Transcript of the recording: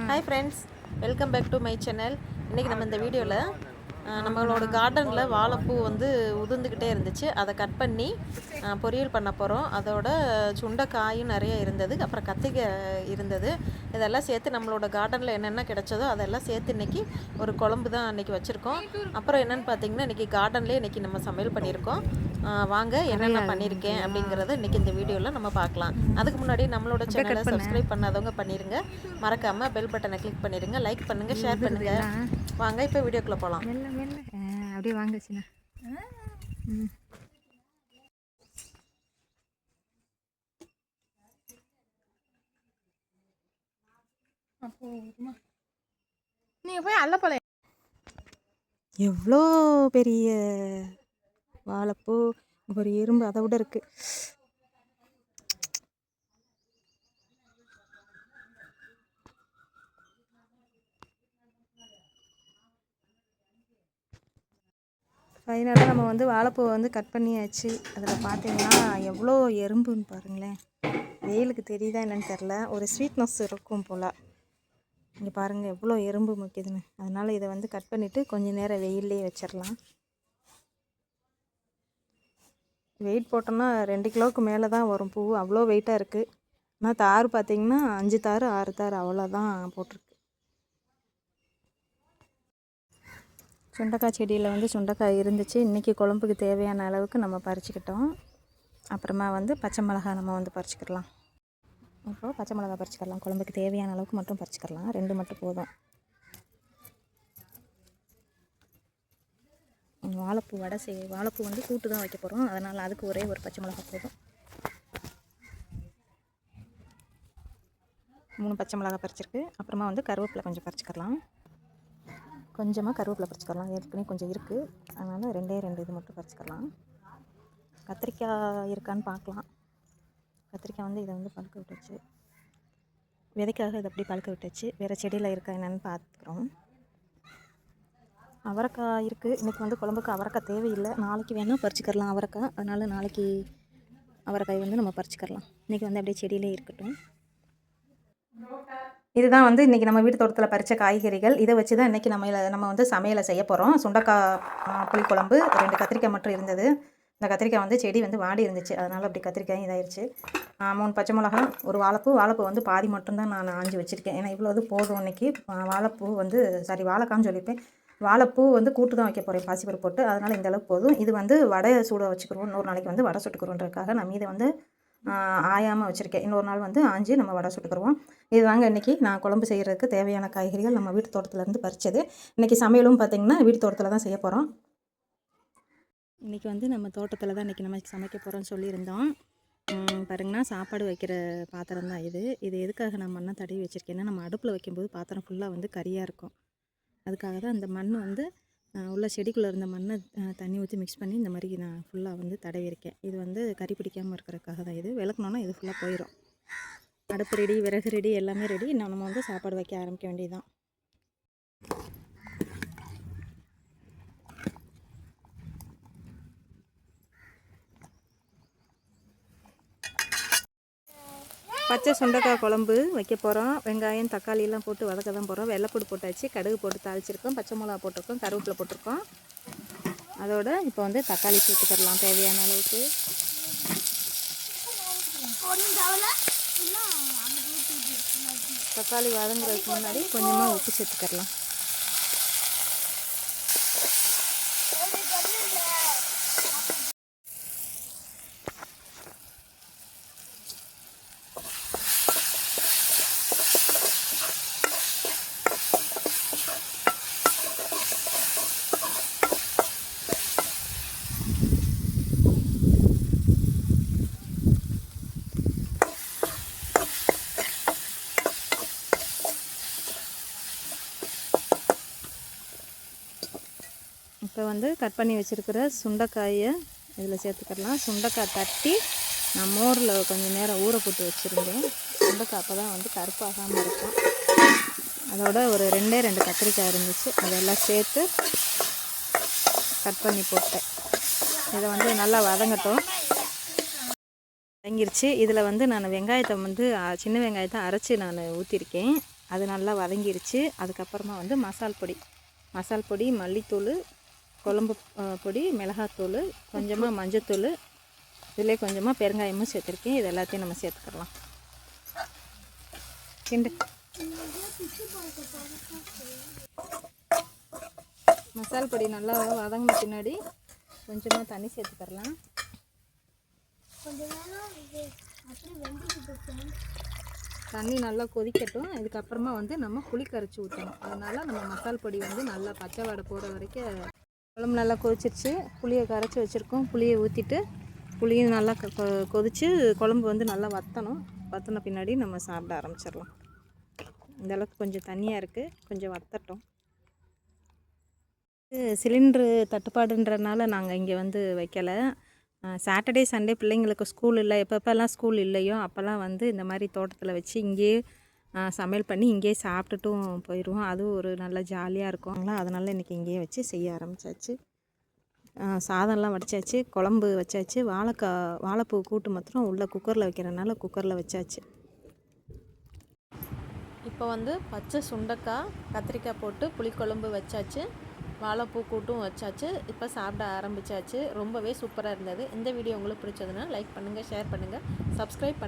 Hi friends, welcome back to my channel. இன்றைக்கி நம்ம இந்த வீடியோவில் நம்மளோட கார்டனில் வாழைப்பூ வந்து உதிர்ந்துக்கிட்டே இருந்துச்சு. அதை கட் பண்ணி பொரியல் பண்ண போகிறோம். அதோட சுண்டைக்காயும் நிறைய இருந்தது, அப்புறம் கத்திரிக்காய் இருந்தது. இதெல்லாம் சேர்த்து நம்மளோட கார்டனில் என்னென்ன கிடைச்சதோ அதெல்லாம் சேர்த்து இன்றைக்கி ஒரு குழம்பு தான் இன்றைக்கி வச்சுருக்கோம். அப்புறம் என்னென்னு பார்த்திங்கன்னா, இன்றைக்கி கார்டன்லேயே இன்றைக்கி நம்ம சமையல் பண்ணியிருக்கோம். வாங்க என்னென்ன பண்ணியிருக்கேன் அப்படிங்கிறத இன்றைக்கி இந்த வீடியோவில் நம்ம பார்க்கலாம். அதுக்கு முன்னாடி நம்மளோட சேனலை சப்ஸ்கிரைப் பண்ணாதவங்க பண்ணிடுங்க. மறக்காமல் பெல் பட்டனை கிளிக் பண்ணிடுங்க, லைக் பண்ணுங்கள், ஷேர் பண்ணுங்கள். வாங்க இப்போ வீடியோக்குள்ளே போகலாம். அப்படியே வாங்கச்சுண்ணா. நீங்கள் போய் அல்லப்பழ எவ்வளோ பெரிய வாழைப்பூ, ஒரு எறும்பு அதை விட இருக்குது. ஃபைனலாக நம்ம வந்து வாழைப்பூவை வந்து கட் பண்ணியாச்சு. அதில் பார்த்தீங்கன்னா எவ்வளோ எறும்புன்னு பாருங்களேன். வெயிலுக்கு தெரியுதா என்னன்னு தெரில, ஒரு ஸ்வீட்னஸ் இருக்கும் போல். இங்கே பாருங்கள் எவ்வளோ எறும்பு முக்கியதுன்னு. அதனால் இதை வந்து கட் பண்ணிவிட்டு கொஞ்சம் நேரம் வெயிலே வச்சிடலாம். வெயிட் போட்டோம்னா 2 கிலோவுக்கு மேலே தான் வரும் பூ, அவ்வளோ வெயிட்டாக இருக்குது. ஆனால் தார் பார்த்திங்கன்னா 5 தார் 6 தார் அவ்வளோதான் போட்டிருக்கு. சுண்டைக்காய் செடியில் வந்து சுண்டைக்காய் இருந்துச்சு. இன்றைக்கி குழம்புக்கு தேவையான அளவுக்கு நம்ம பறிச்சுக்கிட்டோம். அப்புறமா வந்து பச்சை மிளகா நம்ம வந்து பறிச்சுக்கிடலாம். இப்போது பச்சை மிளகா பறிச்சுக்கலாம். குழம்புக்கு தேவையான அளவுக்கு மட்டும் பறிச்சுக்கலாம், 2 மட்டும் போதும். வாழைப்பூ வடை வாழைப்பூ வந்து கூட்டு தான் வைக்க போகிறோம், அதனால் அதுக்கு ஒரே ஒரு பச்சை மிளகா போதும். 3 பச்சை மிளகா பறிச்சிருக்கு. அப்புறமா வந்து கருவேப்பிலை கொஞ்சம் பறிச்சுக்கலாம். கொஞ்சமாக கருவேப்பிலை பறிச்சுக்கலாம், ஏற்கனவே கொஞ்சம் இருக்குது, அதனால் 2 இது மட்டும் பறிச்சுக்கலாம். கத்திரிக்காய் இருக்கான்னு பார்க்கலாம். கத்திரிக்காய் வந்து இதை வந்து பழுக்க விட்டுச்சு, விதைக்காக இதை அப்படி பழுக்க விட்டுச்சு. வேறு செடியில் இருக்கா என்னென்னு பார்த்துக்கிறோம். அவரைக்காய் இருக்குது. இன்றைக்கி வந்து குழம்புக்கு அவரைக்காய் தேவையில்லை, நாளைக்கு வேணால் பறிச்சுக்கலாம் அவரைக்காய். அதனால் நாளைக்கு அவரைக்காய் வந்து நம்ம பறிச்சுக்கலாம். இன்றைக்கி வந்து அப்படியே செடியிலே இருக்கட்டும். இதுதான் வந்து இன்றைக்கி நம்ம வீட்டு தோட்டத்தில் பறித்த காய்கறிகள். இதை வச்சு தான் இன்றைக்கி நம்ம வந்து சமையலை செய்ய போகிறோம். சுண்டைக்காய் புளிக்குழம்பு, 2 கத்திரிக்காய் மட்டும் இருந்தது. இந்த கத்திரிக்காய் வந்து செடி வந்து வாடி இருந்துச்சு, அதனால் அப்படி கத்திரிக்காயும் இதாகிடுச்சு. 3 பச்சை மிளகா, ஒரு வாழைப்பூ வந்து பாதி மட்டும்தான் நான் ஆஞ்சு வச்சுருக்கேன். ஏன்னா இவ்வளோது போதும் இன்றைக்கி. வாழைக்கான்னு சொல்லியிருப்பேன். வாழைப்பூ வந்து கூட்டு தான் வைக்க போகிறேன், பாசிப்பருப்பு போட்டு. அதனால் இந்தளவுக்கு போதும். இது வந்து வடை சூட வச்சுக்கிறோம். இன்னொரு நாளைக்கு வந்து வடை சுட்டுக்கிறோன்றதுக்காக நம்ம இதை வந்து ஆயாமல் வச்சுருக்கேன். இன்னொரு நாள் வந்து ஆஞ்சி நம்ம வடை சுட்டுக்குருவோம். இது வாங்க இன்றைக்கி நான் குழம்பு செய்கிறதுக்கு தேவையான காய்கறிகள் நம்ம வீட்டு தோட்டத்துலேருந்து பறித்தது. இன்றைக்கி சமையலும் பார்த்திங்கன்னா வீட்டு தோட்டத்தில் தான் செய்ய போகிறோம். இன்றைக்கி வந்து நம்ம தோட்டத்தில் தான் இன்றைக்கி நம்ம சமைக்க போகிறோம்னு சொல்லியிருந்தோம். பாருங்கன்னா சாப்பாடு வைக்கிற பாத்திரம் தான் இது. இது எதுக்காக நான் மண்ணை தடவி வச்சுருக்கேன்னா, நம்ம அடுப்பில் வைக்கும்போது பாத்திரம் ஃபுல்லாக வந்து கரியாக இருக்கும். அதுக்காக தான் அந்த மண் வந்து உள்ள செடிக்குள்ளே இருந்த மண்ணை தண்ணி ஊற்றி மிக்ஸ் பண்ணி இந்த மாதிரி நான் ஃபுல்லாக வந்து தடவிருக்கேன். இது வந்து கறி பிடிக்காமல் இருக்கிறதுக்காக தான். இது விளக்குனோன்னா இது ஃபுல்லாக போயிடும். அடுப்பு ரெடி, விறகு ரெடி, எல்லாமே ரெடி. நம்ம வந்து சாப்பாடு வைக்க ஆரம்பிக்க வேண்டியதுதான். பச்சை சுண்டைக்காய் குழம்பு வைக்க போகிறோம். வெங்காயம் தக்காளியெல்லாம் போட்டு வதக்க தான் போகிறோம். வெள்ளைப்பூடு போட்டாச்சு, கடுகு போட்டு தாளிச்சிருக்கோம், பச்சை மிளகா போட்டிருக்கோம், கருவேப்பிலை போட்டிருக்கோம். அதோடு இப்போ வந்து தக்காளி சேர்த்துக்கிடலாம் தேவையான அளவுக்கு. தக்காளி வதங்குறதுக்கு முன்னாடி கொஞ்சமாக உப்பு சேர்த்துக்கிடலாம். இப்போ வந்து கட் பண்ணி வச்சுருக்கிற சுண்டைக்காயை இதில் சேர்த்துக்கலாம். சுண்டைக்காய் தட்டி நான் மோரில் கொஞ்சம் நேரம் ஊற போட்டு வச்சுருந்தேன். சுண்டைக்காய் அப்போ தான் வந்து கருப்பாகாமல் இருக்கும். அதோட ஒரு 2 கத்திரிக்காய் இருந்துச்சு, அதெல்லாம் சேர்த்து கட் பண்ணி போட்டேன். இதை வந்து நல்லா வதங்கட்டும். வதங்கிருச்சு. இதில் வந்து நான் வெங்காயத்தை வந்து சின்ன வெங்காயத்தை அரைச்சி நான் ஊற்றிருக்கேன். அது நல்லா வதங்கிருச்சு. அதுக்கப்புறமா வந்து மசால் பொடி, மல்லித்தூள், குழம்பு பொடி, மிளகாத்தூள், கொஞ்சமாக மஞ்சத்தூள், இதிலே கொஞ்சமாக பெருங்காயமும் சேர்த்துருக்கேன். இது எல்லாத்தையும் நம்ம சேர்த்துக்கலாம். கிண்டு. மசால் பொடி நல்லா வதங்கின பின்னாடி கொஞ்சமாக தண்ணி சேர்த்துக்கலாம். தண்ணி நல்லா கொதிக்கட்டும். இதுக்கப்புறமா வந்து நம்ம புளி கரைச்சி ஊற்றணும். அதனால் நம்ம மசால் பொடி வந்து நல்லா பச்சை வாடை போகிற வரைக்கும் குழம்பு நல்லா கொதிச்சிருச்சு. புளியை கரைச்சி வச்சுருக்கோம். புளியை ஊற்றிட்டு புளியும் நல்லா கொதித்து குழம்பு வந்து நல்லா வற்றின பின்னாடி நம்ம சாப்பிட ஆரம்பிச்சிடலாம். இந்தளவுக்கு கொஞ்சம் தண்ணியாக இருக்குது, கொஞ்சம் வற்றட்டும். சிலிண்ட்ரு தட்டுப்பாடுன்றதுனால நாங்கள் இங்கே வந்து வைக்கலை. சாட்டர்டே சண்டே பிள்ளைங்களுக்கு ஸ்கூல் இல்லை, எப்பப்பெல்லாம் ஸ்கூல் இல்லையோ அப்போல்லாம் வந்து இந்த மாதிரி தோட்டத்தில் வச்சு இங்கேயே சமையல் பண்ணி இங்கேயே சாப்பிட்டுட்டும் போயிடுவோம். அதுவும் ஒரு நல்ல ஜாலியாக இருக்கும்ங்களா. அதனால் இன்றைக்கி இங்கேயே வச்சு செய்ய ஆரம்பித்தாச்சு. சாதம்லாம் வடித்தாச்சு, குழம்பு வச்சாச்சு. வாழைப்பூ கூட்டு மாத்திரம் உள்ளே குக்கரில் வைக்கிறதுனால குக்கரில் வச்சாச்சு. இப்போ வந்து பச்சை சுண்டைக்காய், கத்திரிக்காய் போட்டு புளிக்குழம்பு வச்சாச்சு. வாழைப்பூ கூட்டும் வச்சாச்சு. இப்போ சாப்பிட ஆரம்பித்தாச்சு. ரொம்பவே சூப்பராக இருந்தது. இந்த வீடியோ உங்களுக்கு பிடிச்சதுன்னா லைக் பண்ணுங்கள், ஷேர் பண்ணுங்கள், சப்ஸ்கிரைப் பண்ணுங்கள்.